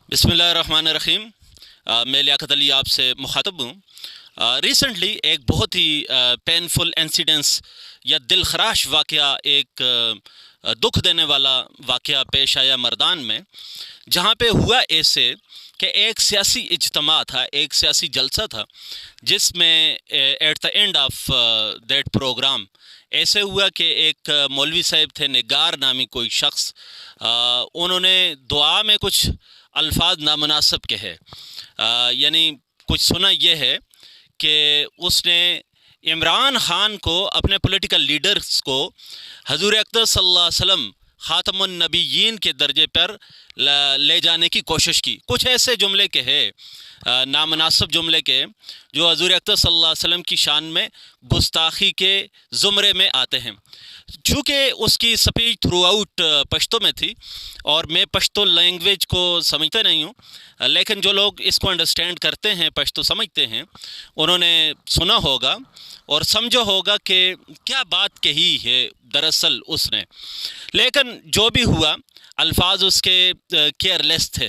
बिस्मिल्लाहिर्रहमानिर्रहीम। मैं लियाकत अली आपसे मुखातब हूँ। रिसेंटली एक बहुत ही पेनफुल इंसिडेंस या दिल खराश वाक़या, एक दुख देने वाला वाक़या पेश आया मर्दान में, जहाँ पे हुआ ऐसे कि एक सियासी इज्तिमा था, एक सियासी जलसा था, जिसमें at the end of that program ऐसे हुआ कि एक मौलवी साहब थे, निगार नामी कोई शख्स, उन्होंने दुआ में कुछ अल्फाज नामुनासिब कहे। यानी कुछ सुना यह है कि उसने इमरान ख़ान को, अपने पॉलिटिकल लीडर्स को, हजूर अक़दस सल्लल्लाहु अलैहि वसल्लम ख़ातमुन नबिय्यीन के दर्जे पर ले जाने की कोशिश की। कुछ ऐसे जुमले कहे, नामुनासिब जुमले के, जो हजूर अक़दस सल्लल्लाहु अलैहि वसल्लम की शान में गुस्ताखी के ज़ुमरे में आते हैं। चूँकि उसकी स्पीच थ्रू आउट पश्तो में थी और मैं पश्तो लैंग्वेज को समझता नहीं हूँ, लेकिन जो लोग इसको अंडरस्टैंड करते हैं, पश्तो समझते हैं, उन्होंने सुना होगा और समझा होगा कि क्या बात कही है दरअसल उसने। लेकिन जो भी हुआ, अल्फाज उसके केयरलेस थे,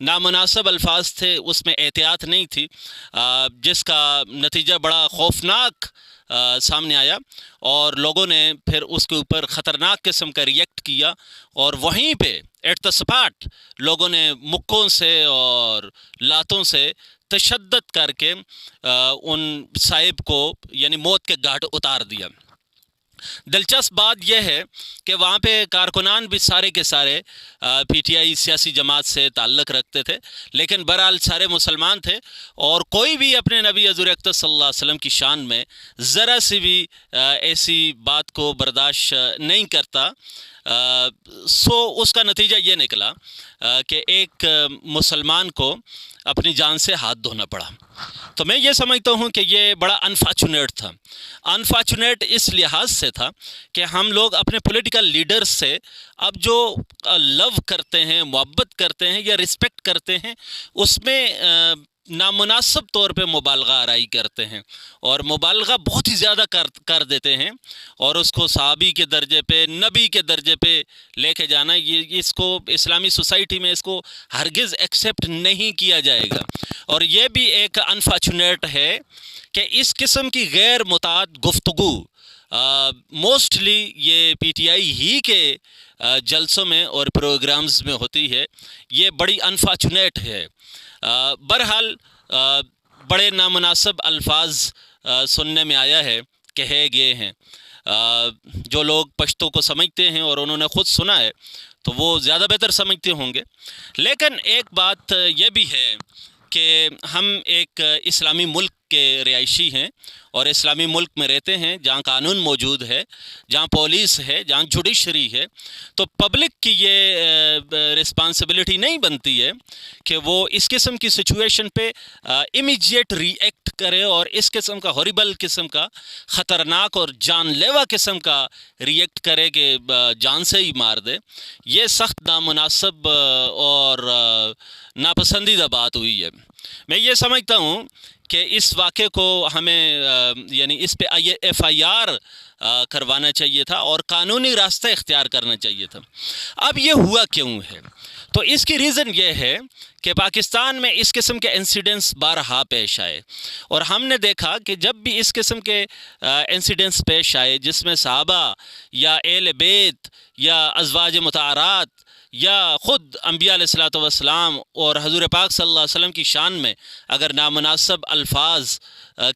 नामुनासिब अल्फाज थे, उसमें एहतियात नहीं थी, जिसका नतीजा बड़ा खौफनाक सामने आया और लोगों ने फिर उसके ऊपर ख़तरनाक किस्म का रिएक्ट किया। और वहीं पे एट द स्पॉट लोगों ने मुक्कों से और लातों से तशद्दुद करके उन साहिब को यानी मौत के घाट उतार दिया। दिलचस्प बात यह है कि वहाँ पे कारकुनान भी सारे के सारे पीटीआई सियासी जमात से ताल्लुक़ रखते थे, लेकिन बहरहाल सारे मुसलमान थे और कोई भी अपने नबी हज़ूर अक़दस सल्लल्लाहु अलैहि वसल्लम की शान में ज़रा सी भी ऐसी बात को बर्दाश्त नहीं करता। सो उसका नतीजा ये निकला कि एक मुसलमान को अपनी जान से हाथ धोना पड़ा। तो मैं ये समझता हूँ कि ये बड़ा अनफॉर्चुनेट था। अनफॉर्चुनेट इस लिहाज से था कि हम लोग अपने पॉलिटिकल लीडर्स से अब जो लव करते हैं, मोहब्बत करते हैं या रिस्पेक्ट करते हैं, उसमें नामुनासिब तौर पे मुबालगा आराई करते हैं और मुबालगा बहुत ही ज़्यादा कर देते हैं और उसको सहाबी के दर्जे पे, नबी के दर्जे पे लेके जाना, ये इसको इस्लामी सोसाइटी में इसको हरगिज़ एक्सेप्ट नहीं किया जाएगा। और ये भी एक अनफॉर्चुनेट है कि इस किस्म की गैर मुताद गुफ्तगू मोस्टली ये पीटीआई ही के जलसों में और प्रोग्राम्स में होती है। ये बड़ी अनफॉर्चुनेट है। बहरहाल बड़े नामुनासिब अल्फाज सुनने में आया है, कहे गए हैं। जो लोग पश्तो को समझते हैं और उन्होंने ख़ुद सुना है तो वो ज़्यादा बेहतर समझते होंगे। लेकिन एक बात ये भी है कि हम एक इस्लामी मुल्क के रिहायशी हैं और इस्लामी मुल्क में रहते हैं जहाँ कानून मौजूद है, जहाँ पुलिस है, जहाँ जुडिशरी है। तो पब्लिक की ये रिस्पांसिबिलिटी नहीं बनती है कि वो इस किस्म की सिचुएशन पे इमीडिएट रिएक्ट करे और इस किस्म का हॉरिबल किस्म का, ख़तरनाक और जानलेवा किस्म का रिएक्ट करे कि जान से ही मार दे। ये सख्त नामुनासिब और नापसंदीदा बात हुई है। मैं ये समझता हूँ कि इस वाक़े को हमें यानी इस पे FIR करवाना चाहिए था और कानूनी रास्ता इख्तियार करना चाहिए था। अब ये हुआ क्यों है? तो इसकी रीज़न ये है कि पाकिस्तान में इस किस्म के इंसिडेंट्स बारहा पेश आए और हमने देखा कि जब भी इस किस्म के इंसिडेंट्स पेश आए जिसमें सहाबा या एहले बैत या अज़वाज मुताहरात या ख़ुद अम्बिया अलैहिस्सलातु वस्सलाम और हज़ूर पाक सल्लल्लाहु अलैहि वसल्लम की शान में अगर नामुनासिब अल्फाज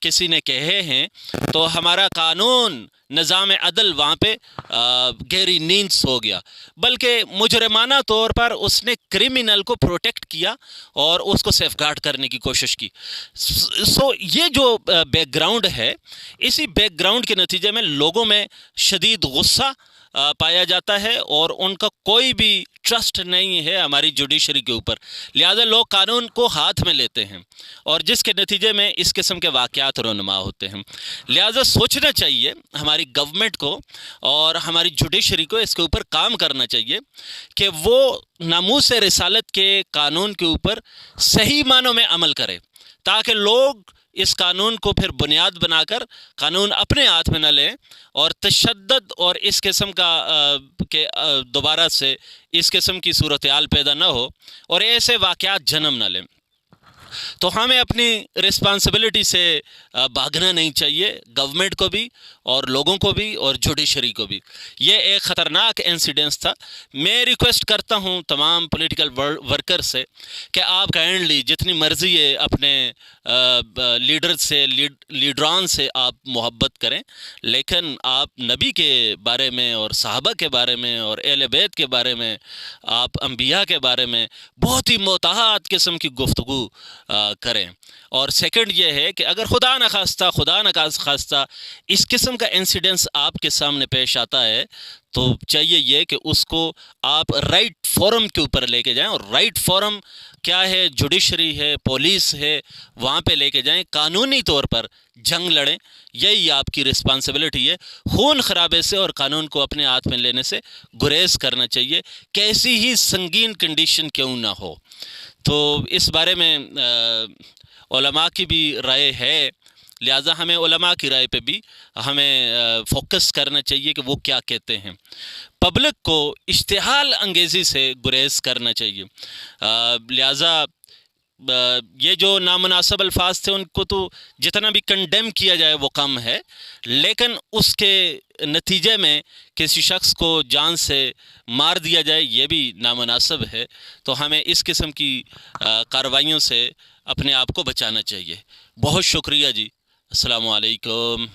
किसी ने कहे हैं तो हमारा कानून, निज़ाम अदल वहाँ पे गहरी नींद सो गया, बल्कि मुजरमाना तौर पर उसने क्रिमिनल को प्रोटेक्ट किया और उसको सेफगार्ड करने की कोशिश की। सो ये जो बैकग्राउंड है, इसी बैकग्राउंड के नतीजे में लोगों में शदीद गुस्सा पाया जाता है और उनका कोई भी ट्रस्ट नहीं है हमारी जुडिशरी के ऊपर। लिहाजा लोग कानून को हाथ में लेते हैं और जिसके नतीजे में इस किस्म के वाक़यात रोनुमा होते हैं। लिहाजा सोचना चाहिए हमारी गवर्नमेंट को और हमारी जुडिशरी को, इसके ऊपर काम करना चाहिए कि वो नामूस रिसालत के कानून के ऊपर सही मानों में अमल करे, ताकि लोग اس قانون کو پھر بنیاد بنا کر قانون اپنے ہاتھ میں نہ لیں اور تشدد اور اس قسم کا کہ دوبارہ سے اس قسم کی صورتحال پیدا نہ ہو اور ایسے واقعات جنم نہ لیں۔ تو ہمیں اپنی رسپانسبلٹی سے بھاگنا نہیں چاہیے، گورنمنٹ کو بھی اور لوگوں کو بھی اور جوڈیشری کو بھی۔ یہ ایک خطرناک انسیڈنس تھا۔ میں ریکویسٹ کرتا ہوں تمام پولیٹیکل ورکر سے کہ آپ کائنڈلی جتنی مرضی ہے اپنے لیڈر سے لیڈران سے آپ محبت کریں، لیکن آپ نبی کے بارے میں اور صحابہ کے بارے میں اور اہل بیت کے بارے میں، آپ انبیاء کے بارے میں بہت ہی محتاط قسم کی گفتگو کریں۔ اور سیکنڈ یہ ہے کہ اگر خدا نہ خواستہ اس قسم کا انسیڈنس آپ کے سامنے پیش آتا ہے تو چاہیے یہ کہ اس کو آپ رائٹ فورم کے اوپر لے کے جائیں، اور رائٹ فورم کیا ہے؟ جوڈیشری ہے، پولیس ہے، وہاں پہ لے کے جائیں، قانونی طور پر جنگ لڑیں۔ یہی آپ کی رسپانسبلٹی ہے۔ خون خرابے سے اور قانون کو اپنے ہاتھ میں لینے سے گریز کرنا چاہیے، کیسی ہی سنگین کنڈیشن کیوں نہ ہو۔ تو اس بارے میں علماء کی بھی رائے ہے، لہٰذا ہمیں علماء کی رائے پہ بھی ہمیں فوکس کرنا چاہیے کہ وہ کیا کہتے ہیں۔ پبلک کو اشتعال انگیزی سے گریز کرنا چاہیے، لہٰذا یہ جو نامناسب الفاظ تھے ان کو تو جتنا بھی کنڈیم کیا جائے وہ کم ہے، لیکن اس کے نتیجے میں کسی شخص کو جان سے مار دیا جائے یہ بھی نامناسب ہے۔ تو ہمیں اس قسم کی کارروائیوں سے اپنے آپ کو بچانا چاہیے۔ بہت شکریہ جی، السلام علیکم۔